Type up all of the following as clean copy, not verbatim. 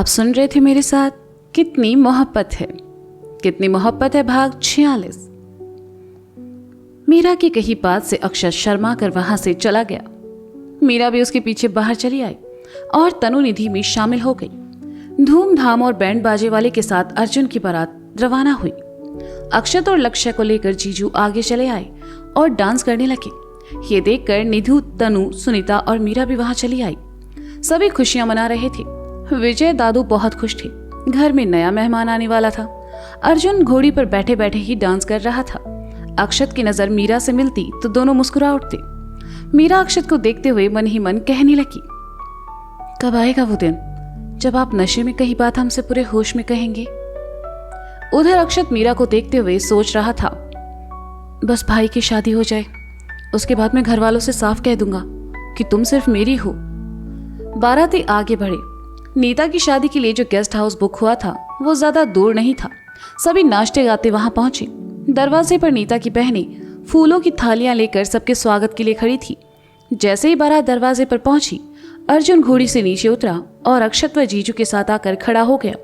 आप सुन रहे थे मेरे साथ कितनी मोहब्बत है। कितनी मोहब्बत है भाग 46। मीरा की कही बात से अक्षत शर्मा कर वहां से चला गया। मीरा भी उसके पीछे बाहर चली आई और तनु निधि में शामिल हो गई। धूमधाम और बैंड बाजे वाले के साथ अर्जुन की बारात रवाना हुई। अक्षत और लक्ष्य को लेकर जीजू आगे चले आए और डांस करने लगे। ये देखकर निधु, तनु, सुनीता और मीरा भी वहां चली आई। सभी खुशियां मना रहे थे। विजय दादू बहुत खुश थे। घर में नया मेहमान आने वाला था। अर्जुन घोड़ी पर बैठे बैठे ही डांस कर रहा था। अक्षत की नजर मीरा से मिलती तो दोनों मुस्कुरा उठते। मीरा अक्षत को देखते हुए मन ही मन कहने लगी, कब आएगा वो दिन जब आप नशे में कही बात हमसे पूरे होश में कहेंगे। उधर अक्षत मीरा को देखते हुए सोच रहा था, बस भाई की शादी हो जाए, उसके बाद मैं घर वालों से साफ कह दूंगा कि तुम सिर्फ मेरी हो। बाराती आगे बढ़े। नीता की शादी के लिए जो गेस्ट हाउस बुक हुआ था वो ज्यादा दूर नहीं था। सभी नाचते गाते वहां पहुंचे। दरवाजे पर नीता की बहनें फूलों की थालियां लेकर सबके स्वागत के लिए खड़ी थी। जैसे ही बारात दरवाजे पर पहुंची, अर्जुन घोड़ी से नीचे उतरा और अक्षत व जीजू के साथ आकर खड़ा हो गया।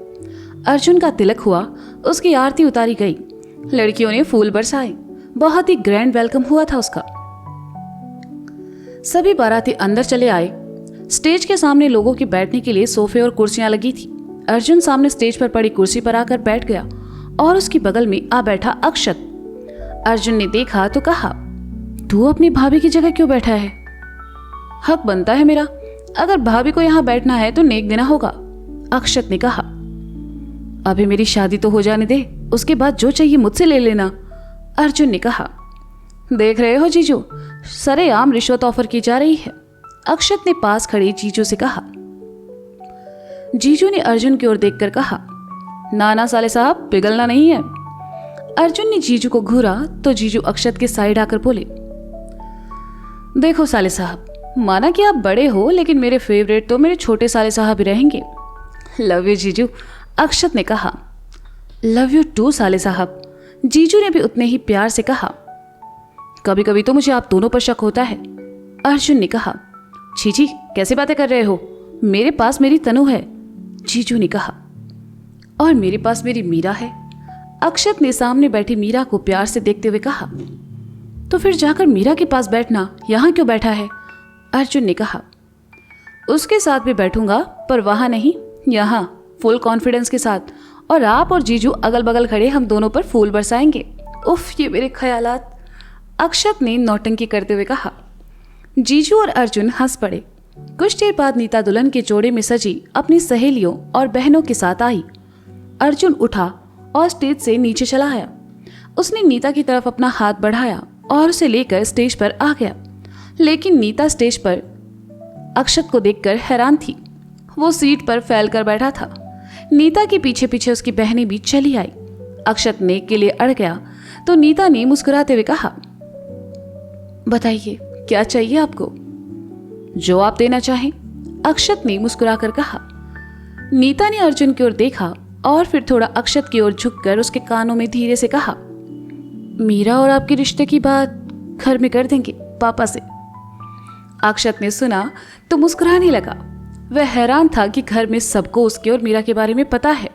अर्जुन का तिलक हुआ, उसकी आरती उतारी गई। लड़कियों ने फूल बरसाए। बहुत ही ग्रैंड वेलकम हुआ था उसका। सभी बाराती अंदर चले आए। स्टेज के सामने लोगों के बैठने के लिए सोफे और कुर्सियां लगी थी। अर्जुन सामने स्टेज पर पड़ी कुर्सी पर आकर बैठ गया और उसकी बगल में आ बैठा अक्षत। अर्जुन ने देखा तो कहा, तू अपनी भाभी की जगह क्यों बैठा है? हक बनता है मेरा, अगर भाभी को यहाँ बैठना है तो नेक देना होगा। अक्षत ने कहा, अभी मेरी शादी तो हो जाने दे, उसके बाद जो चाहिए मुझसे ले लेना। अर्जुन ने कहा, देख रहे हो जीजू, सरेआम रिश्वत ऑफर की जा रही है। अक्षत ने पास खड़े जीजू से कहा। जीजू ने अर्जुन की ओर देखकर कहा, ना ना साले साहब, पिघलना नहीं है। अर्जुन ने जीजू को घूरा तो जीजू अक्षत के साइड आकर बोले, देखो साले साहब, माना कि आप बड़े हो, लेकिन मेरे फेवरेट तो मेरे छोटे साले साहब ही रहेंगे। लव यू जीजू, अक्षत ने कहा। लव यू टू साले साहब, जीजू ने भी उतने ही प्यार से कहा। कभी कभी तो मुझे आप दोनों पर शक होता है। अर्जुन ने कहा। छी, कैसे बातें कर रहे हो? मेरे पास मेरी तनु है, जीजू ने कहा। और मेरे पास मेरी मीरा है। अक्षत ने सामने बैठी मीरा को प्यार से देखते हुए कहा। तो फिर जाकर मीरा के पास बैठना, यहां क्यों बैठा है? अर्जुन ने कहा। उसके साथ भी बैठूंगा, पर वहां नहीं, यहां फुल कॉन्फिडेंस के साथ। और आप और जीजू अगल बगल खड़े हम दोनों पर फूल बरसाएंगे। उफ, ये मेरे ख्यालात, अक्षत ने नौटंकी करते हुए कहा। जीजू और अर्जुन हंस पड़े। कुछ देर बाद नीता दुल्हन के जोड़े में सजी अपनी सहेलियों और बहनों के साथ आई। अर्जुन उठा और स्टेज से नीचे चला आया। उसने नीता की तरफ अपना हाथ बढ़ाया और उसे लेकर स्टेज पर आ गया। लेकिन नीता स्टेज पर अक्षत को देखकर हैरान थी। वो सीट पर फैलकर बैठा था। नीता के पीछे पीछे उसकी बहनें भी चली आई। अक्षत नेक के लिए अड़ गया तो नीता ने मुस्कुराते हुए कहा, बताइए क्या चाहिए आपको? जो आप देना चाहें, अक्षत ने मुस्कुराकर कहा। नीता ने अर्जुन की ओर देखा और फिर थोड़ा अक्षत की ओर झुककर उसके कानों में धीरे से कहा, मीरा और आपके रिश्ते की बात घर में कर देंगे पापा से। अक्षत ने सुना तो मुस्कुराने लगा। वह हैरान था कि घर में सबको उसके और मीरा के बारे में पता है।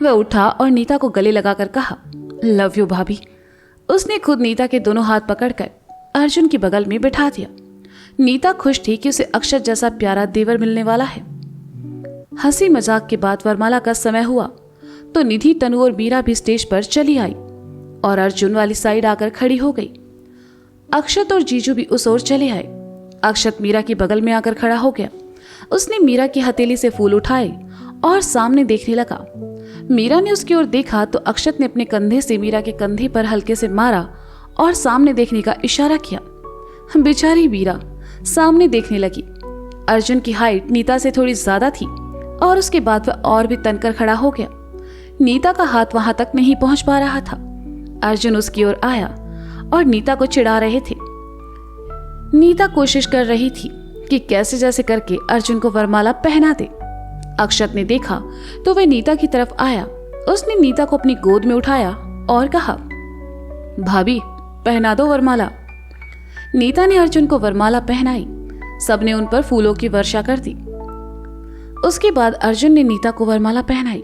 वह उठा और नीता को गले लगाकर कहा, लव यू भाभी। उसने खुद नीता के दोनों हाथ पकड़कर अर्जुन की बगल में बिठा दिया। नीता खुश थी कि उसे अक्षत जैसा प्यारा देवर मिलने वाला है। हंसी मजाक के बाद वरमाला का समय हुआ तो निधि, तनु और मीरा भी स्टेज पर चली आई और अर्जुन वाली साइड आकर खड़ी हो गई। अक्षत और जीजू भी उस ओर चले आए। अक्षत मीरा की बगल में आकर खड़ा हो गया। उसने मीरा की हथेली से फूल उठाए और सामने देखने लगा। मीरा ने उसकी ओर देखा तो अक्षत ने अपने कंधे से मीरा के कंधे पर हल्के से मारा और सामने देखने का इशारा किया। बेचारी मीरा सामने देखने लगी। अर्जुन की हाइट नीता से थोड़ी ज्यादा थी और उसके बाद वह और भी तनकर खड़ा हो गया। नीता का हाथ वहां तक नहीं पहुंच पा रहा था। अर्जुन उसकी ओर आया और नीता को चिढ़ा रहे थे। नीता कोशिश कर रही थी कि कैसे जैसे करके अर्जुन को वरमाला पहना दे। अक्षत ने देखा तो वह नीता की तरफ आया। उसने नीता को अपनी गोद में उठाया और कहा, भाभी पहना दो वरमाला। नीता ने अर्जुन को वरमाला पहनाई। सबने उन पर फूलों की वर्षा कर दी। उसके बाद अर्जुन ने नीता को वरमाला पहनाई।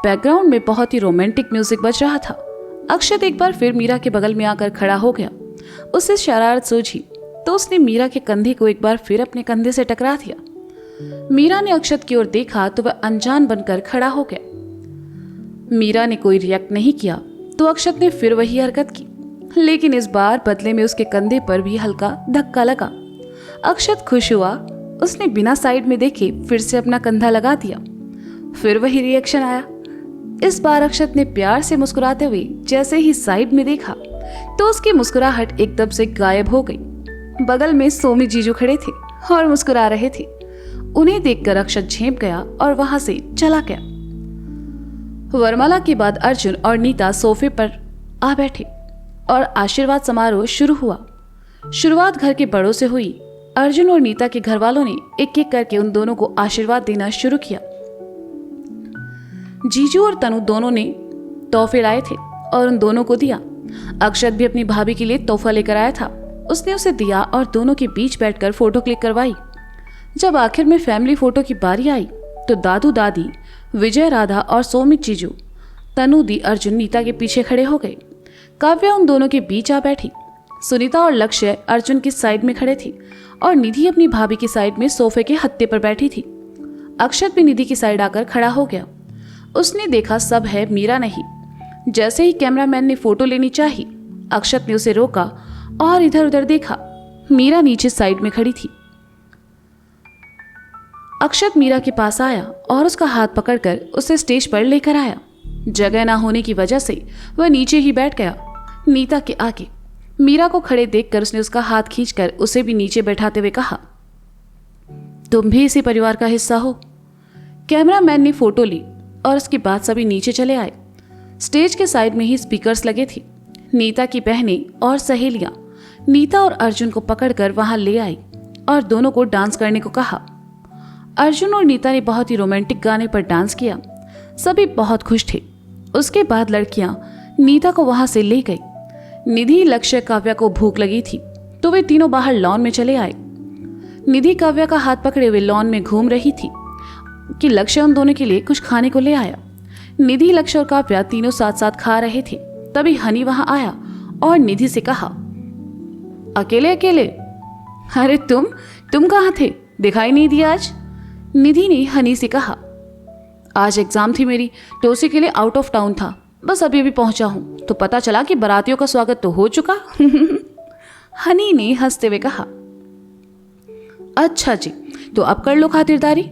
बैकग्राउंड में बहुत ही रोमांटिक म्यूजिक बज रहा था। अक्षत एक बार फिर मीरा के बगल में आकर खड़ा हो गया। उसे शरारत सूझी तो उसने मीरा के कंधे को एक बार फिर अपने कंधे से टकरा दिया। मीरा ने अक्षत की ओर देखा तो वह अनजान बनकर खड़ा हो गया। मीरा ने कोई रिएक्ट नहीं किया तो अक्षत ने फिर वही हरकत की, लेकिन इस बार बदले में उसके कंधे पर भी हल्का धक्का लगा। अक्षत खुश हुआ। उसने बिना साइड में देखे फिर से अपना कंधा लगा दिया। फिर वही रिएक्शन आया। इस बार अक्षत ने प्यार से मुस्कुराते हुए जैसे ही साइड में देखा तो उसकी मुस्कुराहट एकदम से गायब हो गई। बगल में सोमी जीजू खड़े थे और मुस्कुरा रहे थे। उन्हें देखकर अक्षत झेप गया और वहां से चला गया। वरमाला के बाद अर्जुन और नीता सोफे पर आ बैठे और आशीर्वाद समारोह शुरू हुआ। शुरुआत घर के बड़ों से हुई। अर्जुन और नीता के घर वालों ने एक एक करके उन दोनों को आशीर्वाद देना शुरू किया। जीजू और तनु दोनों ने तोहफे लाए थे और उन दोनों को दिया। अक्षत भी अपनी भाभी के लिए तोहफा लेकर आया था। उसने उसे दिया और दोनों के बीच बैठकर फोटो क्लिक करवाई। जब आखिर में फैमिली फोटो की बारी आई तो दादू दादी, विजय राधा और सोमित जीजू, तनु दी, अर्जुन नीता के पीछे खड़े हो गए। काव्या उन दोनों के बीच आ बैठी। सुनीता और लक्ष्य अर्जुन की साइड में खड़े थे और निधि अपनी भाभी की साइड में सोफे के हत्थे पर बैठी थी। अक्षत भी निधि की साइड आकर खड़ा हो गया। उसने देखा सब है, मीरा नहीं। जैसे ही कैमरामैन ने फोटो लेनी चाही, अक्षत ने उसे रोका और इधर उधर देखा। मीरा नीचे साइड में खड़ी थी। अक्षत मीरा के पास आया और उसका हाथ पकड़कर उसे स्टेज पर लेकर आया। जगह ना होने की वजह से वह नीचे ही बैठ गया, नीता के आगे। मीरा को खड़े देखकर उसने उसका हाथ खींचकर उसे भी नीचे बैठाते हुए कहा, तुम भी इसी परिवार का हिस्सा हो। कैमरामैन ने फोटो ली और उसके बाद सभी नीचे चले आए। स्टेज के साइड में ही स्पीकर्स लगे थे। नीता की बहनें और सहेलियां नीता और अर्जुन को पकड़कर वहां ले आई और दोनों को डांस करने को कहा। अर्जुन और नीता ने बहुत ही रोमांटिक गाने पर डांस किया। सभी बहुत खुश थे। उसके बाद लड़कियां नीता को वहां से ले गई। निधि, लक्ष्य, काव्या को भूख लगी थी तो वे तीनों बाहर लॉन में चले आए। निधि काव्या का हाथ पकड़े हुए लॉन में घूम रही थी कि लक्ष्य उन दोनों के लिए कुछ खाने को ले आया। निधि, लक्ष्य और काव्या तीनों साथ साथ खा रहे थे। तभी हनी वहां आया और निधि से कहा, अकेले अकेले? अरे तुम कहाँ थे? दिखाई नहीं दिया आज। निधि ने हनी से कहा, आज एग्जाम थी मेरी तो उसी के लिए आउट ऑफ टाउन था। बस अभी अभी पहुंचा हूं तो पता चला कि बारातियों का स्वागत तो हो चुका। हनी ने हंसते हुए कहा, अच्छा जी, तो अब कर लो खातिरदारी।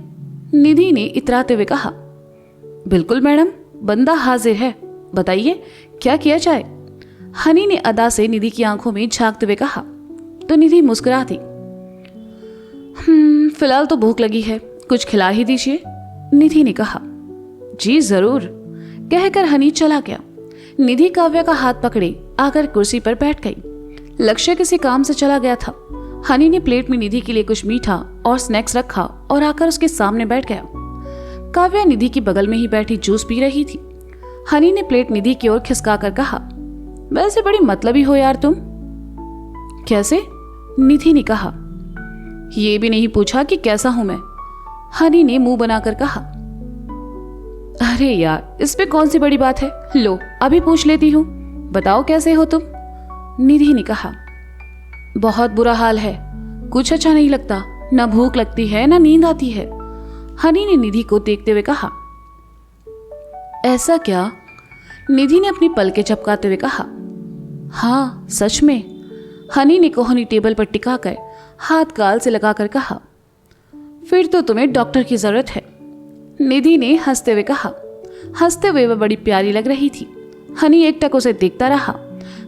निधि ने इतराते हुए कहा, बिल्कुल मैडम, बंदा हाजिर है, बताइए क्या किया जाए। हनी ने अदा से निधि की आंखों में झांकते हुए कहा तो निधि मुस्कुरा दी। फिलहाल तो भूख लगी है, कुछ खिला ही दीजिए, निधि ने कहा। जी जरूर, कहकर हनी चला गया। निधि काव्या का हाथ पकड़े आकर कुर्सी पर बैठ गई। लक्ष्य किसी काम से चला गया था। हनी ने प्लेट में निधि के लिए कुछ मीठा और स्नैक्स रखा और आकर उसके सामने बैठ गया। काव्या निधि की बगल में ही बैठी जूस पी रही थी। हनी ने प्लेट निधि की ओर खिसकाकर कहा, वैसे बड़ी मतलबी हो यार तुम। कैसे? निधि ने कहा। ये भी नहीं पूछा कि कैसा हूं मैं, हनी ने मुंह बनाकर कहा। अरे यार, इसमें कौन सी बड़ी बात है, लो अभी पूछ लेती हूँ, बताओ कैसे हो तुम, निधि ने कहा। बहुत बुरा हाल है, कुछ अच्छा नहीं लगता, ना भूख लगती है ना नींद आती है, हनी ने निधि को देखते हुए कहा। ऐसा क्या? निधि ने अपनी पलकें झपकाते हुए कहा। हाँ सच में, हनी ने कोहनी टेबल पर टिकाकर हाथ गाल से लगाकर कहा। फिर तो तुम्हें डॉक्टर की जरूरत है, निधि ने हंसते हुए कहा। हंसते हुए वह बड़ी प्यारी लग रही थी। हनी एकटक उसे देखता रहा।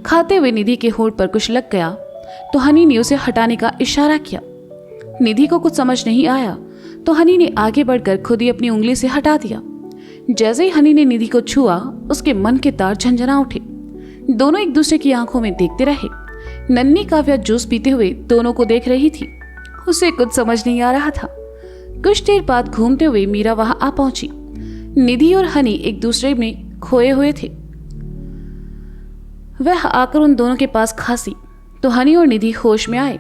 खाते हुए निधि के होंठ पर कुछ लग गया तो हनी ने उसे हटाने का इशारा किया। निधि को कुछ समझ नहीं आया तो हनी ने आगे बढ़कर खुद ही अपनी उंगली से हटा दिया। जैसे ही हनी ने निधि को छुआ, उसके मन के तार झंझना उठे। दोनों एक दूसरे की आंखों में देखते रहे। नन्ही काव्या जूस पीते हुए दोनों को देख रही थी। उसे कुछ समझ नहीं आ रहा था। कुछ देर बाद घूमते हुए मीरा वहां आ पहुंची। निधि और हनी एक दूसरे में खोए हुए थे। वह आकर उन दोनों के पास खांसी तो हनी और निधि होश में आए।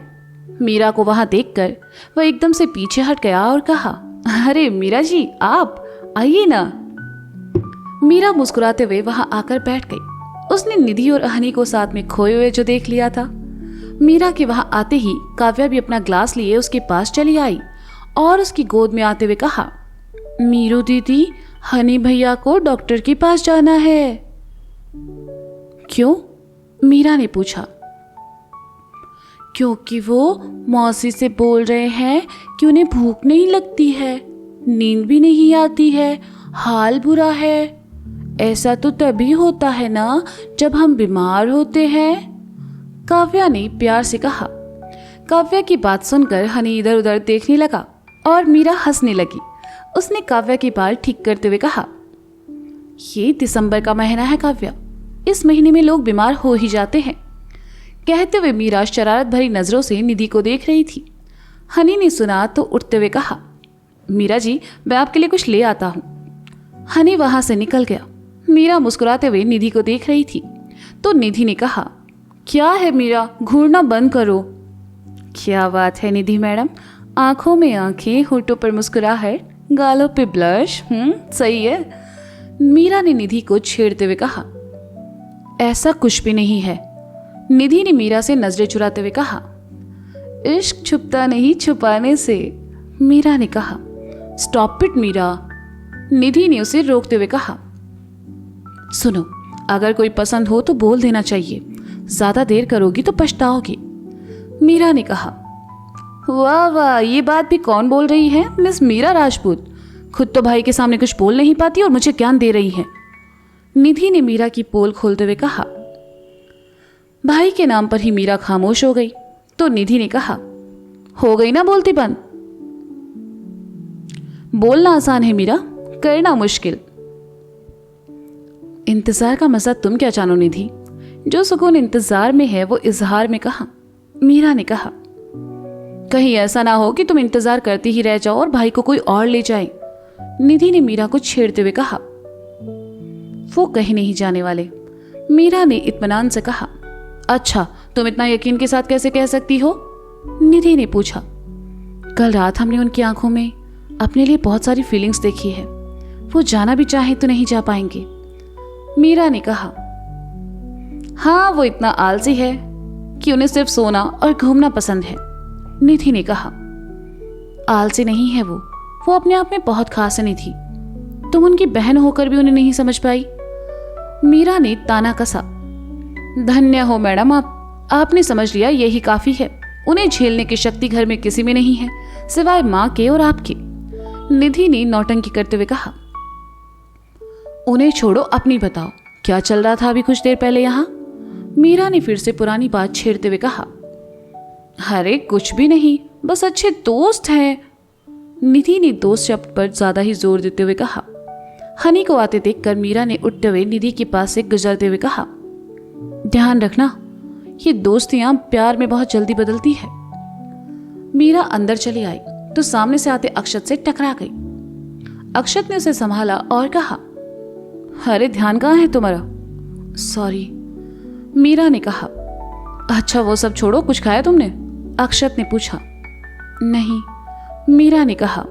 मीरा को वहां देखकर वह एकदम से पीछे हट गया और कहा, अरे मीरा जी, आप आइए ना। मीरा मुस्कुराते हुए वहां आकर बैठ गई। उसने निधि और हनी को साथ में खोए हुए जो देख लिया था। मीरा के वहां आते ही काव्या भी अपना ग्लास लिए उसके पास चली आई और उसकी गोद में आते हुए कहा, मीरू दीदी, हनी भैया को डॉक्टर के पास जाना है। क्यों? मीरा ने पूछा। क्योंकि वो मौसी से बोल रहे हैं कि उन्हें भूख नहीं लगती है, नींद भी नहीं आती है, हाल बुरा है। ऐसा तो तभी होता है ना जब हम बीमार होते हैं, काव्या ने प्यार से कहा। काव्या की बात सुनकर हनी इधर उधर देखने लगा और मीरा हंसने लगी। उसने काव्या के बाल ठीक करते हुए कहा, ये दिसंबर का महीना है काव्या, इस महीने में लोग बीमार हो ही जाते हैं। कहते हुए मीरा शरारत भरी नजरों से निधि को देख रही थी। हनी ने सुना तो उठते हुए कहा, मीरा जी, मैं आपके लिए कुछ ले आता हूं। हनी वहां से निकल गया। मीरा मुस्कुराते हुए निधि को देख रही थी तो निधि ने कहा, क्या है मीरा, घूरना बंद करो। क्या बात है निधि मैडम, आंखों में आंखें, होठों पर मुस्कुराहट, गालों पे ब्लश, सही है। मीरा ने निधि को छेड़ते हुए कहा। ऐसा कुछ भी नहीं है, निधि ने मीरा से नजरें चुराते हुए कहा। इश्क छुपता नहीं छुपाने से, मीरा ने कहा। स्टॉप इट मीरा, निधि ने उसे रोकते हुए कहा। सुनो, अगर कोई पसंद हो तो बोल देना चाहिए, ज्यादा देर करोगी तो पछताओगी, मीरा ने कहा। वाह वाह, ये बात भी कौन बोल रही है? मिस मीरा राजपूत, खुद तो भाई के सामने कुछ बोल नहीं पाती और मुझे ज्ञान दे रही है, निधि ने मीरा की पोल खोलते हुए कहा। भाई के नाम पर ही मीरा खामोश हो गई तो निधि ने कहा, हो गई ना बोलती बंद। बोलना आसान है मीरा, करना मुश्किल। इंतजार का मजा तुम क्या जानो निधि, जो सुकून इंतजार में है वो इजहार में कहा, मीरा ने कहा। कहीं ऐसा ना हो कि तुम इंतजार करती ही रह जाओ और भाई को कोई और ले जाए, निधि ने मीरा को छेड़ते हुए कहा। वो कहीं नहीं जाने वाले, मीरा ने इत्मीनान से कहा। अच्छा, तुम इतना यकीन के साथ कैसे कह सकती हो? निधि ने पूछा। कल रात हमने उनकी आंखों में अपने लिए बहुत सारी फीलिंग्स देखी है, वो जाना भी चाहे तो नहीं जा पाएंगे, मीरा ने कहा। हाँ, वो इतना आलसी है कि उन्हें सिर्फ सोना और घूमना पसंद है, निधि ने कहा। आलसी नहीं है वो अपने आप में बहुत खास है निधि, तुम उनकी बहन होकर भी उन्हें नहीं समझ पाई, मीरा ने ताना कसा। धन्य हो मैडम, आपने समझ लिया, यही काफी है। उन्हें झेलने की शक्ति घर में किसी में नहीं है सिवाय माँ के और आपके, निधि ने नौटंकी करते हुए कहा। उन्हें छोड़ो, अपनी बताओ, क्या चल रहा था अभी कुछ देर पहले यहाँ? मीरा ने फिर से पुरानी बात छेड़ते हुए कहा। अरे कुछ भी नहीं, बस अच्छे दोस्त हैं, निधि ने दोस्त शब्द पर ज्यादा ही जोर देते हुए कहा। हनी को आते देखकर मीरा ने उठते हुए निधि के पास से गुजरते हुए कहा, ध्यान रखना, ये दोस्तियां प्यार में बहुत जल्दी बदलती है। मीरा अंदर चली आई तो सामने से आते अक्षत से टकरा गई। अक्षत ने उसे संभाला और कहा, अरे ध्यान कहाँ है तुम्हारा? सॉरी, मीरा ने कहा। अच्छा वो सब छोड़ो, कुछ खाया तुमने? अक्षत ने पूछा। नहीं, मीरा ने कहा।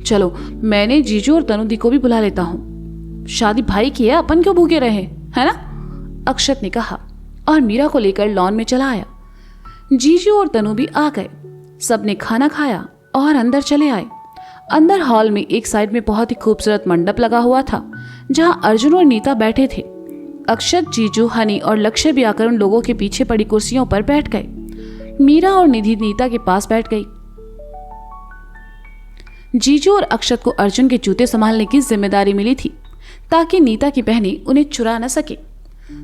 चलो, मैंने जीजू और तनुदी को भी बुला लेता हूँ, शादी भाई की है, अपन क्यों भूखे रहे, है ना? अक्षत ने कहा और मीरा को लेकर लॉन में चला आया। जीजू और तनु भी आ गए, सबने खाना खाया और अंदर चले आए। अंदर हॉल में एक साइड में बहुत ही खूबसूरत मंडप लगा हुआ था जहां अर्जुन और नीता बैठे थे। अक्षत, जीजू, हनी और लक्ष्य भी आकर उन लोगों के पीछे पड़ी कुर्सियों पर बैठ गए। मीरा और निधि नीता के पास बैठ गई। जीजू और अक्षत को अर्जुन के जूते संभालने की जिम्मेदारी मिली थी ताकि नीता की बहनें उन्हें चुरा न सके।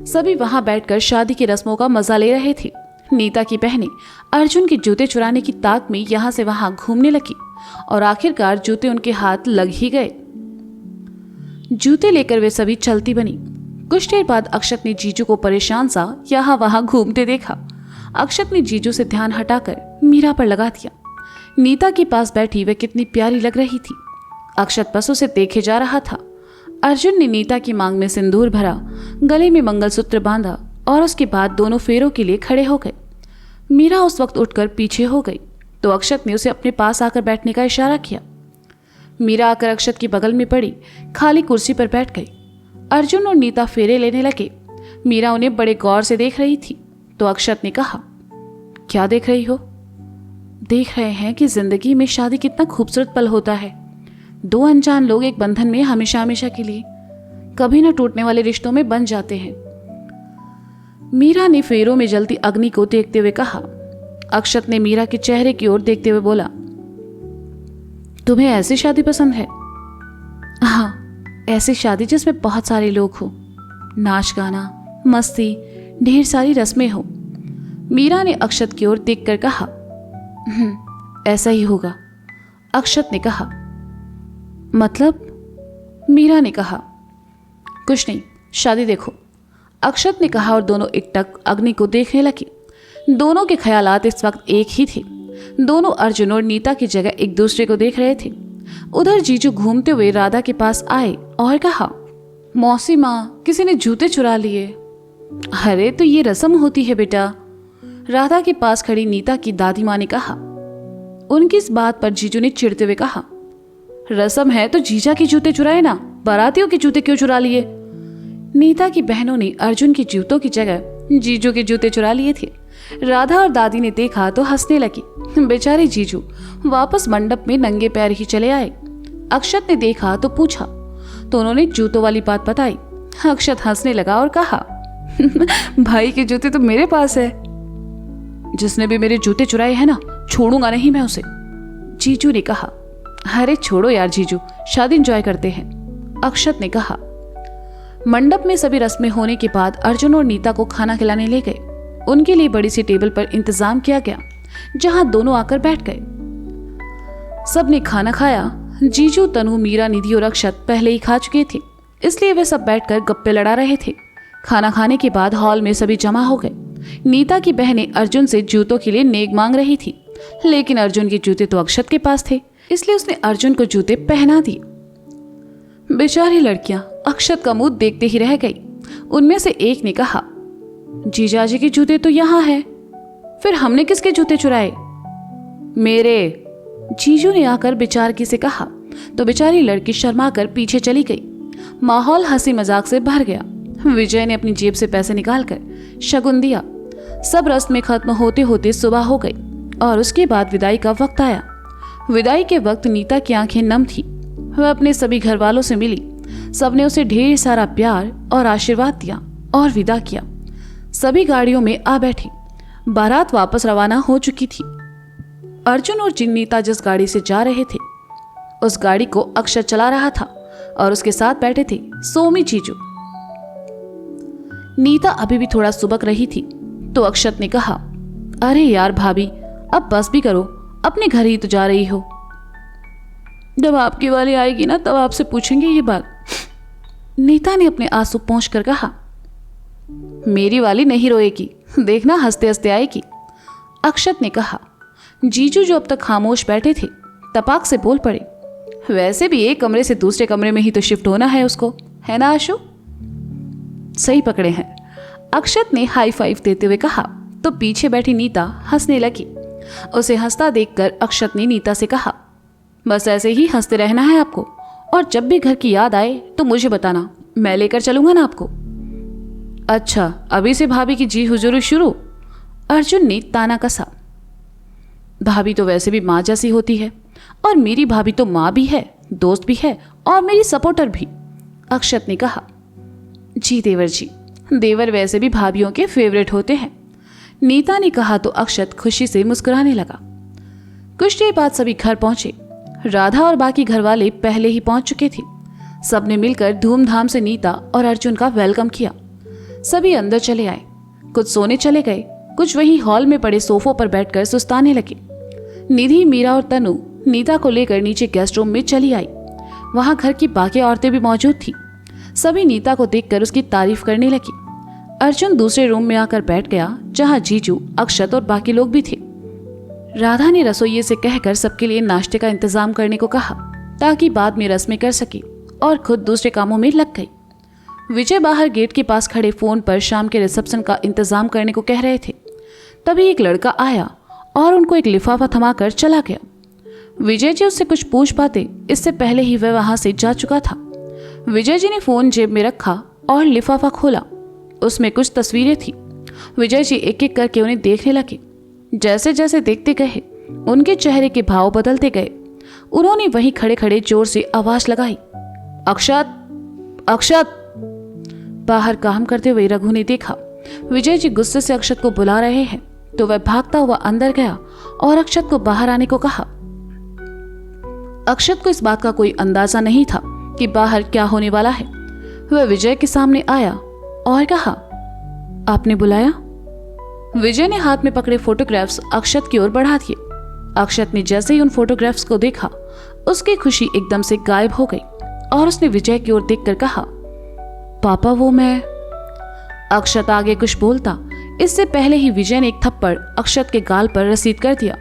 सभी वहां बैठकर शादी की रस्मों का मजा ले रहे थे। नीता की बहनें अर्जुन के जूते चुराने की ताक में यहां से वहां घूमने लगी और आखिरकार जूते उनके हाथ लग ही गए। जूते लेकर वे सभी चलती बनी। कुछ देर बाद अक्षत ने जीजू को परेशान सा यहाँ वहां घूमते देखा। अक्षत ने जीजू से ध्यान हटाकर मीरा पर लगा दिया। नीता के पास बैठी वह कितनी प्यारी लग रही थी। अक्षत बस उसे देखे जा रहा था। अर्जुन ने नीता की मांग में सिंदूर भरा, गले में मंगलसूत्र बांधा और उसके बाद दोनों फेरों के लिए खड़े हो गए। मीरा उस वक्त उठकर पीछे हो गई तो अक्षत ने उसे अपने पास आकर बैठने का इशारा किया। मीरा आकर अक्षत की बगल में पड़ी खाली कुर्सी पर बैठ गई। अर्जुन और नीता फेरे लेने लगे। मीरा उन्हें बड़े गौर से देख रही थी तो अक्षत ने कहा, क्या देख रही हो? देख रहे हैं कि जिंदगी में शादी कितना खूबसूरत पल होता है। दो अनजान लोग एक बंधन में हमेशा हमेशा के लिए कभी न टूटने वाले रिश्तों में बन जाते हैं। मीरा ने फेरों में जलती अग्नि को देखते हुए कहा। अक्षत ने मीरा के चेहरे की ओर देखते हुए बोला, तुम्हें ऐसी शादी पसंद है? हाँ, ऐसी शादी जिसमें बहुत सारे लोग हो, नाच गाना, मस्ती, ढेर सारी रस्में हो। मीरा ने अक्षत की ओर देखकर कहा, ऐसा ही होगा। अक्षत ने कहा, मतलब? मीरा ने कहा, कुछ नहीं, शादी देखो। अक्षत ने कहा और दोनों एकटक अग्नि को देखने लगे। दोनों के ख्यालात इस वक्त एक ही थे। दोनों अर्जुन और नीता की जगह एक दूसरे को देख रहे थे। उधर जीजू घूमते हुए राधा के पास आए और कहा, मौसी माँ, किसी ने जूते चुरा लिए। अरे तो ये रस्म होती है बेटा, राधा के पास खड़ी नीता की दादी माँ ने कहा। उनकी इस बात पर जीजू ने चिढ़ते हुए कहा, रस्म है तो जीजा के जूते चुराए ना, बारातियों के जूते क्यों चुरा लिए? नीता की बहनों ने अर्जुन के जूतों की जगह जीजू के जूते चुरा लिए थे। राधा और दादी ने देखा तो हंसने लगी। बेचारे जीजू वापस मंडप में नंगे पैर ही चले आए। अक्षत ने देखा तो पूछा तो उन्होंने जूतों वाली बात बताई। अक्षत हंसने लगा और कहा, भाई के जूते तो मेरे पास है। जिसने भी मेरे जूते चुराए हैं ना, छोड़ूंगा नहीं मैं उसे, जीजू ने कहा। अरे छोड़ो यार जीजू, शादी एंजॉय करते हैं, अक्षत ने कहा। मंडप में सभी रस्में होने के बाद अर्जुन और नीता को खाना खिलाने ले गए। उनके लिए बड़ी सी टेबल पर इंतजाम किया गया जहां दोनों आकर बैठ गए। सबने खाना खाया। जीजू, तनु, मीरा, निधि और अक्षत पहले ही खा चुके थे, इसलिए वे सब बैठकर गप्पे लड़ा रहे थे। खाना खाने के बाद हॉल में सभी जमा हो गए। नीता की बहनें अर्जुन से जूतों के लिए नेक मांग रही थी, लेकिन अर्जुन के जूते तो अक्षत के पास थे, इसलिए उसने अर्जुन को जूते पहना दिए। बेचारी लड़कियां अक्षत का मुंह देखते ही रह गई। उनमें से एक ने कहा, जीजाजी के जूते तो यहाँ है, फिर हमने किसके जूते चुराए? मेरे, जीजू ने आकर बेचारगी से कहा तो बेचारी लड़की शर्माकर पीछे चली गई। माहौल हंसी मजाक से भर गया। विजय ने अपनी जेब से पैसे निकालकर शगुन दिया। सब रस्म में खत्म होते होते सुबह हो गई और उसके बाद विदाई का वक्त आया। विदाई के वक्त नीता की आंखें नम थी। वह अपने सभी घर वालों से मिली। सबने उसे ढेर सारा प्यार और आशीर्वाद दिया और विदा किया। सभी गाड़ियों में आ बैठी। बारात वापस रवाना हो चुकी थी। अर्जुन और नीता जिस गाड़ी से जा रहे थे उस गाड़ी को अक्षत चला रहा था और उसके साथ बैठे थे सोमी जीजू। नीता अभी भी थोड़ा सुबक रही थी तो अक्षत ने कहा, अरे यार भाभी, अब बस भी करो, अपने घर ही तो जा रही हो। जब आपकी वाली आएगी ना तब आपसे पूछेंगे ये बात। नीता ने अपने आंसू पोंछकर कहा, मेरी वाली नहीं रोएगी, देखना हंसते हंसते आएगी, अक्षत ने कहा। जीजू जो अब तक खामोश बैठे थे तपाक से बोल पड़े, वैसे भी एक कमरे से दूसरे कमरे में ही तो शिफ्ट होना है उसको, है ना आशु? सही पकड़े हैं, अक्षत ने हाई फाइव देते हुए कहा तो पीछे बैठी नीता हंसने लगी। उसे हंसता देखकर अक्षत ने नीता से कहा, बस ऐसे ही हंसते रहना है आपको, और जब भी घर की याद आए तो मुझे बताना, मैं लेकर चलूंगा ना आपको। अच्छा, अभी से भाभी की जी हुजूरी शुरू, अर्जुन ने ताना कसा। भाभी तो वैसे भी माँ जैसी होती है, और मेरी भाभी तो माँ भी है, दोस्त भी है और मेरी सपोर्टर भी, अक्षत ने कहा। जी देवर जी, देवर वैसे भी भाभियों के फेवरेट होते हैं, नीता ने कहा तो अक्षत खुशी से मुस्कुराने लगा। कुछ देर बाद सभी घर पहुंचे। राधा और बाकी घर वाले पहले ही पहुंच चुके थे। सबने मिलकर धूमधाम से नीता और अर्जुन का वेलकम किया। सभी अंदर चले आए। कुछ सोने चले गए, कुछ वहीं हॉल में पड़े सोफों पर बैठकर सुस्ताने लगे। निधि, मीरा और तनु नीता को लेकर नीचे गेस्ट रूम में चली आई। वहां घर की बाकी औरतें भी मौजूद थी। सभी नीता को देखकर उसकी तारीफ करने लगी। अर्जुन दूसरे रूम में आकर बैठ गया जहां जीजू, अक्षत और बाकी लोग भी थे। राधा ने रसोइये से कहकर सबके लिए नाश्ते का इंतजाम करने को कहा ताकि बाद में रस्में कर सके, और खुद दूसरे कामों में लग गई। विजय बाहर गेट के पास खड़े फोन पर शाम के रिसेप्शन का इंतजाम करने को कह रहे थे। तभी एक लड़का आया और उनको एक लिफाफा थमाकर चला गया। विजय जी उससे कुछ पूछ पाते, इससे पहले ही वह वहां से जा चुका था। विजय जी ने फोन जेब में रखा और लिफाफा खोला। उसमें कुछ तस्वीरें थी। विजय जी एक एक करके उन्हें देखने लगे। जैसे जैसे देखते गए उनके चेहरे के भाव बदलते गए। उन्होंने वहीं खड़े खड़े जोर से आवाज लगाई, अक्षत, अक्षत। बाहर काम करते हुए रघु ने देखा विजय जी गुस्से से अक्षत को बुला रहे हैं, तो वह भागता हुआ अंदर गया और अक्षत को बाहर आने को कहा। अक्षत को इस बात का कोई अंदाजा नहीं था कि बाहर क्या होने वाला है। वह विजय के सामने आया और कहा, आपने बुलाया? विजय ने हाथ में पकड़े फोटोग्राफ्स अक्षत की ओर बढ़ा दिए। अक्षत ने जैसे ही उन फोटोग्राफ्स को देखा, उसकी खुशी एकदम से गायब हो गई और उसने विजय की ओर देखकर कहा, पापा वो मैं। अक्षत आगे कुछ बोलता, इससे पहले ही विजय ने एक थप्पड़ अक्षत के गाल पर रसीद कर दिया।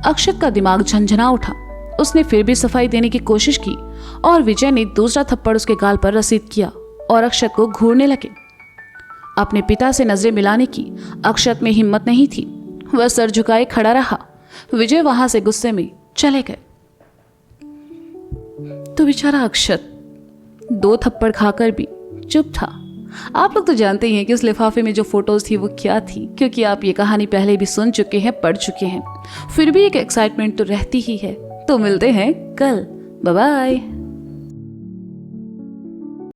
अक्षत का दिमाग झंझना उठा। उसने फिर भी सफाई देने की कोशिश की और विजय ने दूसरा थप्पड़ उसके गाल पर रसीद किया और अक्षत को घूरने लगे। अपने पिता से नजरें मिलाने की अक्षत में हिम्मत नहीं थी। वह सर झुकाए खड़ा रहा। विजय वहां से गुस्से में चले गए। तो बेचारा अक्षत 2 थप्पड़ खाकर भी चुप था। आप लोग तो जानते ही हैं कि उस लिफाफे में जो फोटोज थी वो क्या थी, क्योंकि आप ये कहानी पहले भी सुन चुके हैं, पढ़ चुके हैं। फिर भी एक एक्साइटमेंट तो रहती ही है। तो मिलते हैं कल। Bye bye.